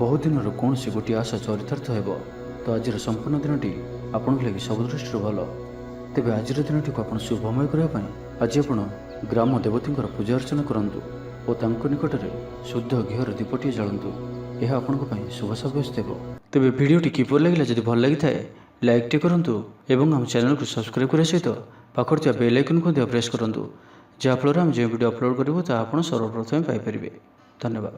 Speaker 1: ବହୁଦିନରୁ କୌଣସି ଗୋଟିଏ ଆଶା ଚରିତାର୍ଥ ହେବ। ତ ଆଜିର ସମ୍ପୂର୍ଣ୍ଣ ଦିନଟି ଆପଣଙ୍କ ଲାଗି ସବୁ ଦୃଷ୍ଟିରୁ ଭଲ। ତେବେ ଆଜିର ଦିନଟିକୁ ଆପଣ ଶୁଭମୟ କରିବା ପାଇଁ ଆଜି ଆପଣ ଗ୍ରାମ ଦେବତୀଙ୍କର ପୂଜା ଅର୍ଚ୍ଚନା କରନ୍ତୁ ଓ ତାଙ୍କ ନିକଟରେ ଶୁଦ୍ଧ ଘିଅର ଦୀପଟିଏ ଜାଳନ୍ତୁ। ଏହା ଆପଣଙ୍କ ପାଇଁ ଶୁଭ ସାବ୍ୟସ୍ତ ହେବ। ତେବେ ଭିଡ଼ିଓଟି କିପରି ଲାଗିଲା? ଯଦି ଭଲ ଲାଗିଥାଏ ଲାଇକ୍ଟି କରନ୍ତୁ ଏବଂ ଆମ ଚ୍ୟାନେଲକୁ ସବସ୍କ୍ରାଇବ୍ କରିବା ସହିତ ପାଖରେ ଥିବା ବେଲ୍ ଆଇକନ୍କୁ ମଧ୍ୟ ପ୍ରେସ୍ କରନ୍ତୁ, ଯାହାଫଳରେ ଆମେ ଯେଉଁ ଭିଡ଼ିଓ ଅପଲୋଡ଼ କରିବୁ ତାହା ଆପଣ ସର୍ବପ୍ରଥମେ ପାଇପାରିବେ। ଧନ୍ୟବାଦ।